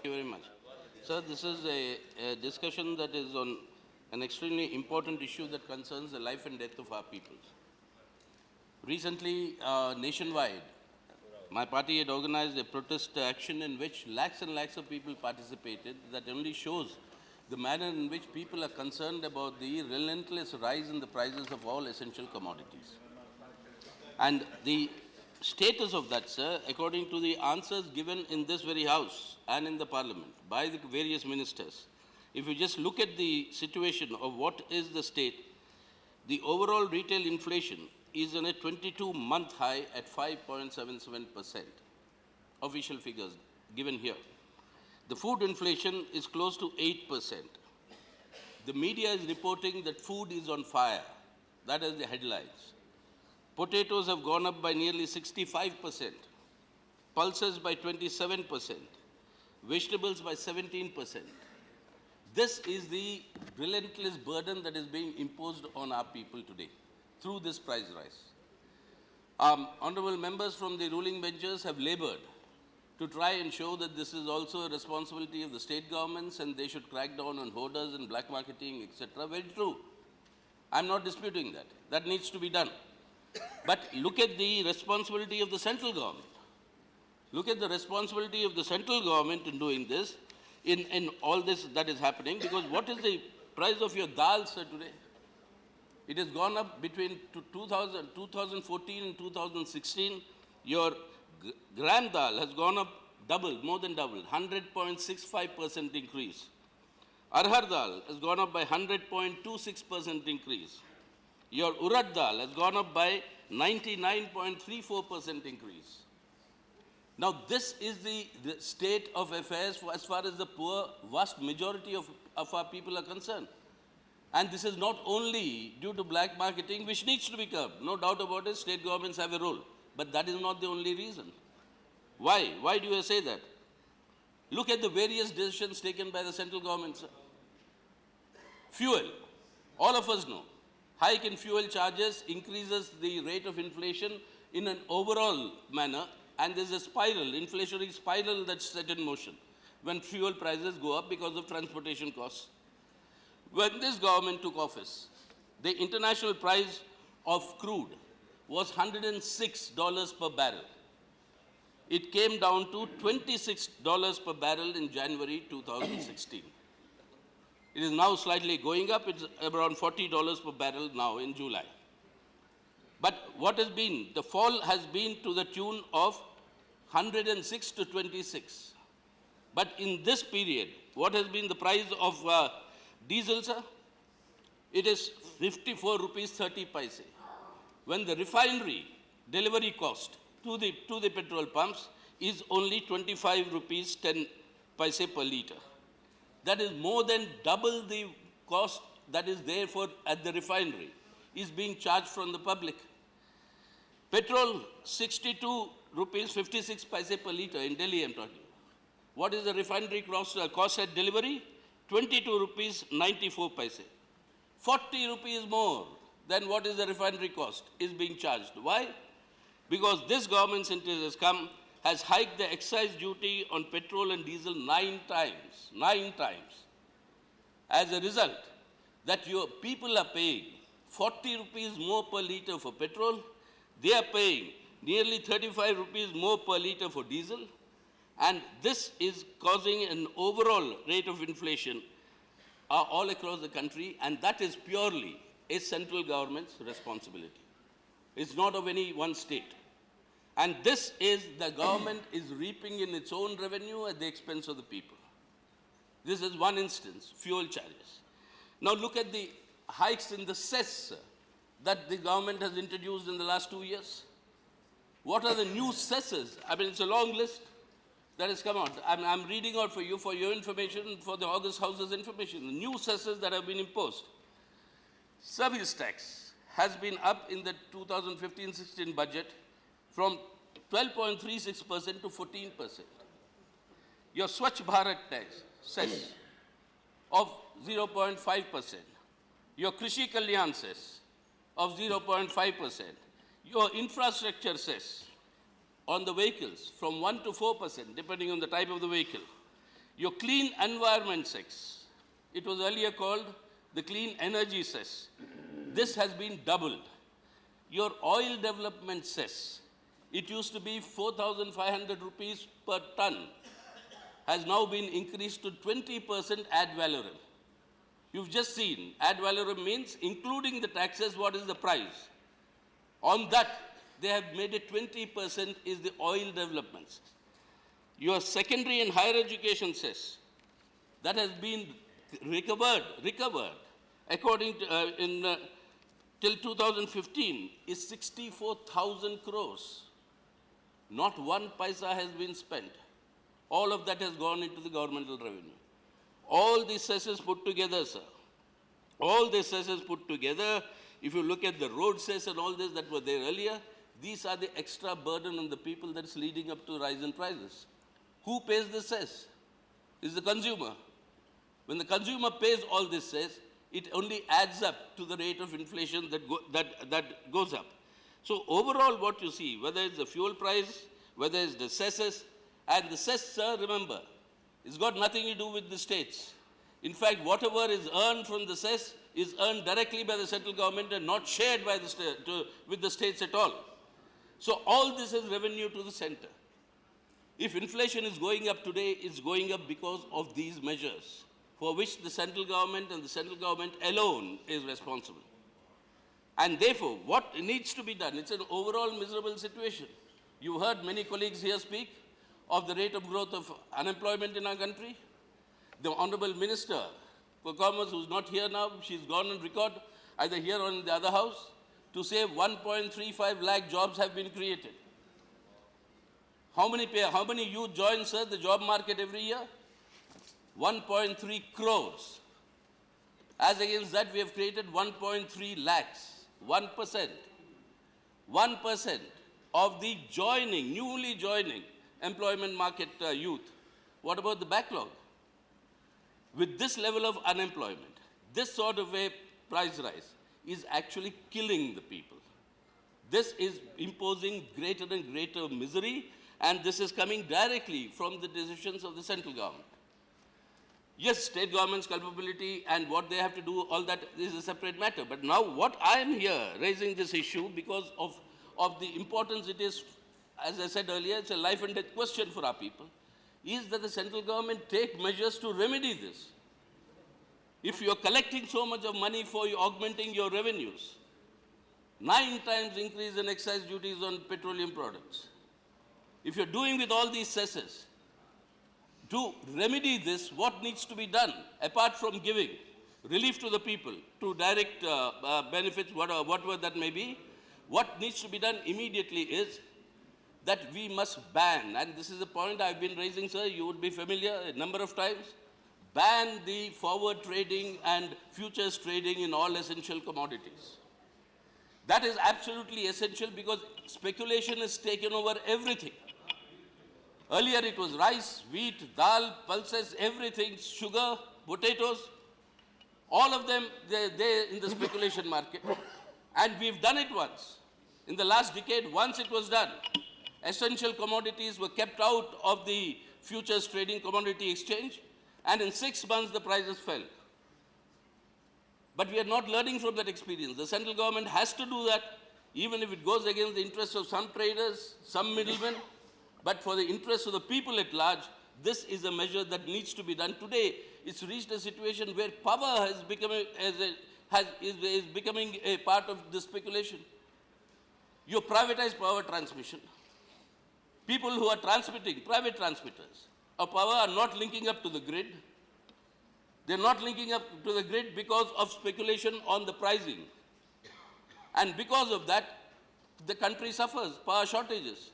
Thank you very much. Sir, this is a discussion that is on an extremely important issue that concerns the life and death of our peoples. Recently, nationwide, my party had organized a protest action in which lakhs and lakhs of people participated. That only shows the manner in which people are concerned about the relentless rise in the prices of all essential commodities. And the status of that, sir, according to the answers given in this very house and in the parliament by the various ministers, if you just look at the situation of what is the state, the overall retail inflation is on a 22-month high at 5.77%. Official figures given here. The food inflation is close to 8%. The media is reporting that food is on fire. That is the headlines. Potatoes have gone up by nearly 65%, pulses by 27%, vegetables by 17%. This is the relentless burden that is being imposed on our people today through this price rise. Honorable members from the ruling benches have labored to try and show that this is also a responsibility of the state governments and they should crack down on hoarders and black marketing, etc. Very true. I'm not disputing that. That needs to be done. But look at the responsibility of the central government. Look at the responsibility of the central government in doing this, in all this that is happening, because what is the price of your dal, sir, today? It has gone up between 2014 and 2016. Your gram dal has gone up double, more than double, 100.65% increase. Arhar dal has gone up by 100.26% increase. Your urad dal has gone up by 99.34% increase. Now, this is the state of affairs as far as the poor, vast majority of our people are concerned. And this is not only due to black marketing, which needs to be curbed. No doubt about it, state governments have a role. But that is not the only reason. Why? Why do I say that? Look at the various decisions taken by the central government, sir. Fuel. All of us know. Hike in fuel charges increases the rate of inflation in an overall manner, and there's a spiral, inflationary spiral that's set in motion when fuel prices go up because of transportation costs. When this government took office, the international price of crude was $106 per barrel. It came down to $26 per barrel in January 2016. It is now slightly going up. It's around $40 per barrel now in July. But what has been? The fall has been to the tune of 106 to 26. But in this period, what has been the price of diesel, sir? It is 54 rupees 30 paise. When the refinery delivery cost to the petrol pumps is only 25 rupees 10 paise per liter. That is more than double the cost that is there at the refinery is being charged from the public. Petrol, 62 rupees 56 paise per liter in Delhi, I'm talking. What is the refinery cost at delivery? 22 rupees 94 paise. 40 rupees more than what is the refinery cost is being charged. Why? Because this government, since it has hiked the excise duty on petrol and diesel 9 times. 9 times. As a result, that your people are paying 40 rupees more per liter for petrol, they are paying nearly 35 rupees more per liter for diesel, and this is causing an overall rate of inflation all across the country, and that is purely a central government's responsibility. It's not of any one state. And this is the government is reaping in its own revenue at the expense of the people. This is one instance, fuel charges. Now look at the hikes in the cess that the government has introduced in the last 2 years. What are the new cesses? I mean, it's a long list that has come out. I'm reading out for you for your information, for the August House's information. The new cesses that have been imposed. Service tax has been up in the 2015-16 budget from 12.36% to 14%. Your Swachh Bharat tax, cess, of 0.5%. Your Krishi Kalyan cess of 0.5%. Your infrastructure cess on the vehicles from 1 to 4%, depending on the type of the vehicle. Your clean environment cess, it was earlier called the clean energy cess. This has been doubled. Your oil development cess, it used to be 4,500 rupees per ton, has now been increased to 20% ad valorem. You've just seen, ad valorem means including the taxes, what is the price? On that, they have made it 20% is the oil developments. Your secondary and higher education cess, that has been recovered, according to, till 2015, is 64,000 crores. Not one paisa has been spent. All of that has gone into the governmental revenue. All these cesses put together, sir, all these cesses put together, if you look at the road cess and all this that were there earlier, these are the extra burden on the people that's leading up to rise in prices. Who pays the cess? Is the consumer. When the consumer pays all this cess, it only adds up to the rate of inflation that goes up. So overall what you see, whether it's the fuel price, whether it's the cesses, and the cess, sir, remember, it's got nothing to do with the states. In fact, whatever is earned from the cess is earned directly by the central government and not shared by the with the states at all. So all this is revenue to the center. If inflation is going up today, it's going up because of these measures, for which the central government and the central government alone is responsible. And therefore, what needs to be done? It's an overall miserable situation. You heard many colleagues here speak of the rate of growth of unemployment in our country. The Honorable Minister for Commerce, who's not here now, she's gone on record, either here or in the other house, to say 1.35 lakh jobs have been created. How many youth join, sir, the job market every year? 1.3 crores. As against that, we have created 1.3 lakhs. 1%. 1% of the newly joining employment market youth. What about the backlog? With this level of unemployment, this sort of a price rise is actually killing the people. This is imposing greater and greater misery, and this is coming directly from the decisions of the central government. Yes, state government's culpability and what they have to do, all that is a separate matter. But now what I am here raising this issue because of the importance it is, as I said earlier, it's a life and death question for our people, is that the central government take measures to remedy this. If you're collecting so much of money for augmenting your revenues, 9 times increase in excise duties on petroleum products. If you're doing with all these cesses, to remedy this, what needs to be done, apart from giving relief to the people, to direct benefits, whatever that may be, what needs to be done immediately is that we must ban, and this is a point I've been raising, sir, you would be familiar a number of times, ban the forward trading and futures trading in all essential commodities. That is absolutely essential because speculation has taken over everything. Earlier it was rice, wheat, dal, pulses, everything, sugar, potatoes, all of them, they're in the speculation market. And we've done it once. In the last decade, once it was done, essential commodities were kept out of the futures trading commodity exchange, and in 6 months the prices fell. But we are not learning from that experience. The central government has to do that, even if it goes against the interests of some traders, some middlemen. But for the interests of the people at large, this is a measure that needs to be done. Today, it's reached a situation where power has become is becoming a part of the speculation. You privatize power transmission. People who are transmitting, private transmitters of power, are not linking up to the grid. They're not linking up to the grid because of speculation on the pricing. And because of that, the country suffers power shortages.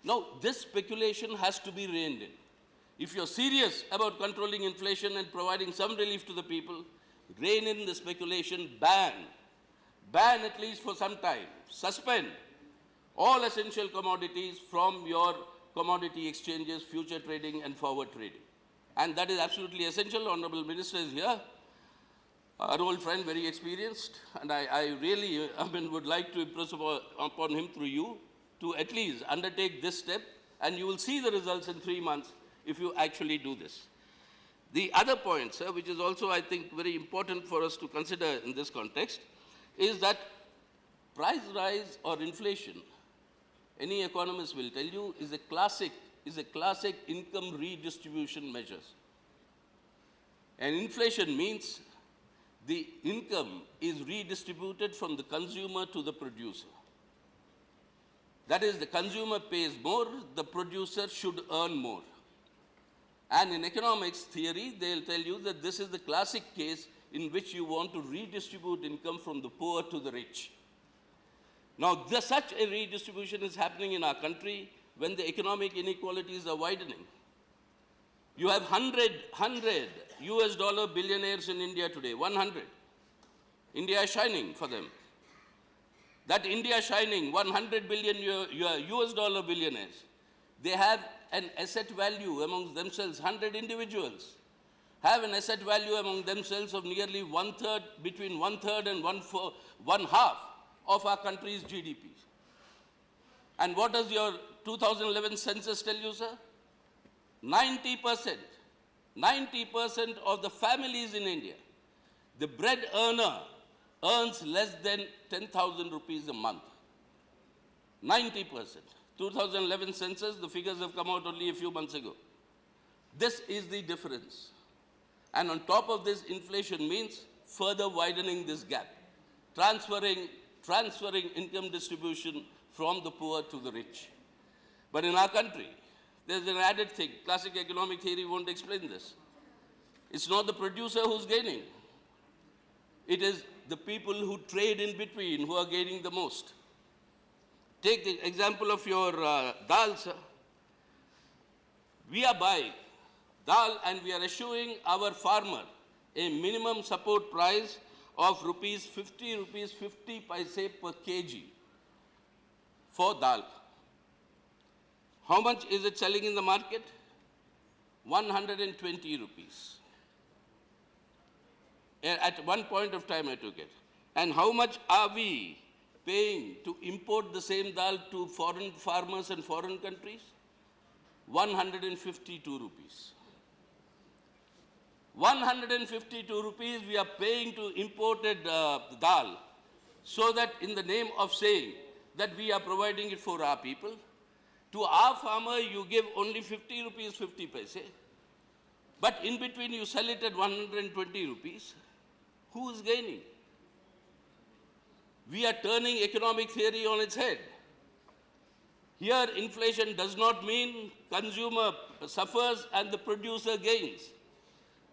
Now, this speculation has to be reined in. If you're serious about controlling inflation and providing some relief to the people, rein in the speculation, ban at least for some time, suspend all essential commodities from your commodity exchanges, future trading and forward trading. And that is absolutely essential. Honorable Minister is here, our old friend, very experienced, and I really would like to impress upon him through you to at least undertake this step, and you will see the results in 3 months if you actually do this. The other point, sir, which is also, I think, very important for us to consider in this context, is that price rise or inflation, any economist will tell you, is a classic income redistribution measures. And inflation means the income is redistributed from the consumer to the producer. That is, the consumer pays more, the producer should earn more. And in economics theory, they'll tell you that this is the classic case in which you want to redistribute income from the poor to the rich. Now, such a redistribution is happening in our country when the economic inequalities are widening. You have 100 US dollar billionaires in India today, 100. India is shining for them. That India shining, 100 billion US dollar billionaires, they have an asset value amongst themselves, 100 individuals have an asset value among themselves of nearly between one third and one half of our country's GDP. And what does your 2011 census tell you, sir? 90% of the families in India, the bread earner earns less than 10,000 rupees a month. 90%. 2011 census, the figures have come out only a few months ago. This is the difference. And on top of this, inflation means further widening this gap, transferring income distribution from the poor to the rich. But in our country, there's an added thing. Classic economic theory won't explain this. It's not the producer who's gaining. It is the people who trade in between who are gaining the most. Take the example of your dal, sir. We are buying dal and we are issuing our farmer a minimum support price of rupees 50 paise per kg for dal. How much is it selling in the market? 120 rupees. At one point of time I took it. And how much are we paying to import the same dal to foreign farmers and foreign countries? 152 rupees. 152 rupees we are paying to imported dal, so that in the name of saying that we are providing it for our people, to our farmer you give only 50 rupees 50 paise, but in between you sell it at 120 rupees. Who is gaining? We are turning economic theory on its head. Here, inflation does not mean consumer suffers and the producer gains.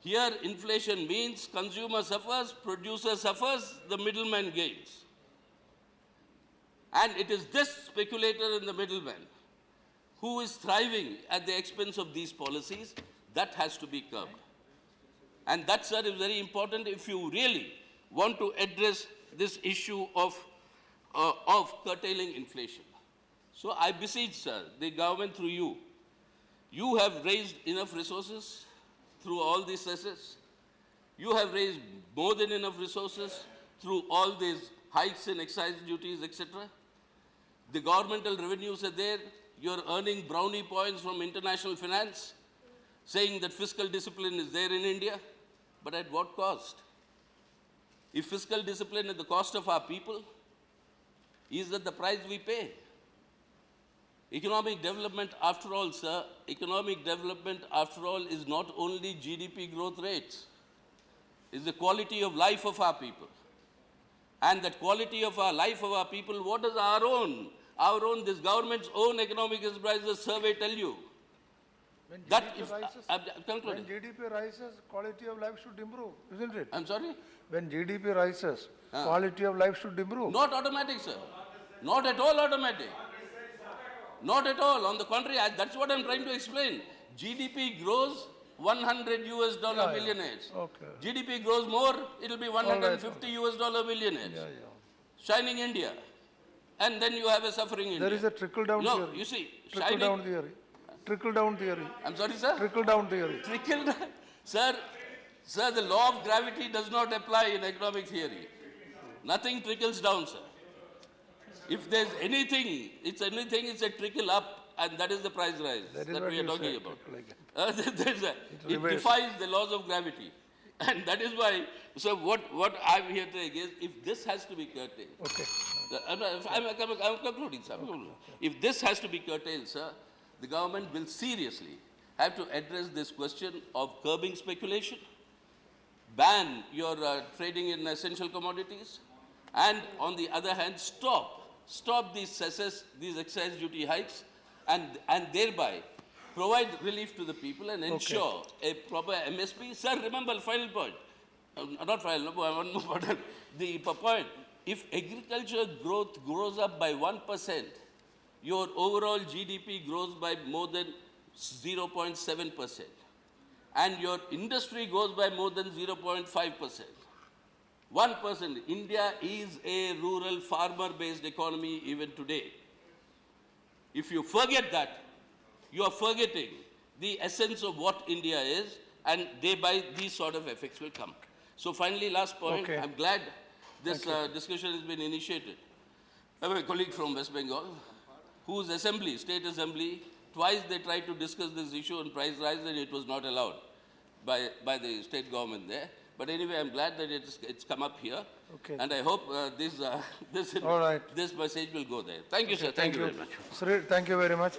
Here, inflation means consumer suffers, producer suffers, the middleman gains. And it is this speculator in the middleman who is thriving at the expense of these policies that has to be curbed. And that, sir, is very important if you really want to address this issue of curtailing inflation. So I beseech, sir, the government through you, you have raised enough resources through all these cesses. You have raised more than enough resources through all these hikes in excise duties, etc. The governmental revenues are there. You're earning brownie points from international finance, saying that fiscal discipline is there in India, but at what cost? If fiscal discipline at the cost of our people, is that the price we pay? Economic development, after all, sir, economic development, after all, is not only GDP growth rates. It's the quality of life of our people. And that quality of our life of our people, what does this government's own economic enterprises survey tell you? When That GDP if, rises, when GDP rises, quality of life should improve, isn't it? I'm sorry? When GDP rises, quality of life should improve. Not automatic, sir. Not at all automatic. Not at all. On the contrary, that's what I'm trying to explain. GDP grows 100 US dollar billionaires. Okay. GDP grows more, it'll be 150 US dollar billionaires. Shining India. And then you have a suffering India. There is a trickle-down theory. You see, Trickle-down theory. Trickle-down theory. I'm sorry, sir? Trickle-down theory. Sir, the law of gravity does not apply in economic theory. Nothing trickles down, sir. If there's anything, it's a trickle up. and that is the price rise That is that what we are you talking said, about. It reversed. defies the laws of gravity. And that is why, so what I'm here to say is, if this has to be curtailed, Okay. I'm concluding, sir. If this has to be curtailed, sir, the government will seriously have to address this question of curbing speculation, ban your trading in essential commodities, and on the other hand, stop these cesses, these excise duty hikes, and thereby provide relief to the people and ensure a proper MSP. Sir, remember, final point. Not final, no, one more point. The point, if agriculture growth grows up by 1%, your overall GDP grows by more than 0.7%. And your industry goes by more than 0.5%. 1%. India is a rural farmer-based economy even today. If you forget that, you are forgetting the essence of what India is, and thereby these sort of effects will come. So finally, last point, Okay. I'm glad this discussion has been initiated. I have a colleague from West Bengal, whose assembly, state assembly, twice they tried to discuss this issue on price rise and it was not allowed by the state government there. But anyway, I'm glad that it's come up here. Okay. And I hope this All right. message will go there. Thank you, sir. Thank you very much. Sri, thank you very much.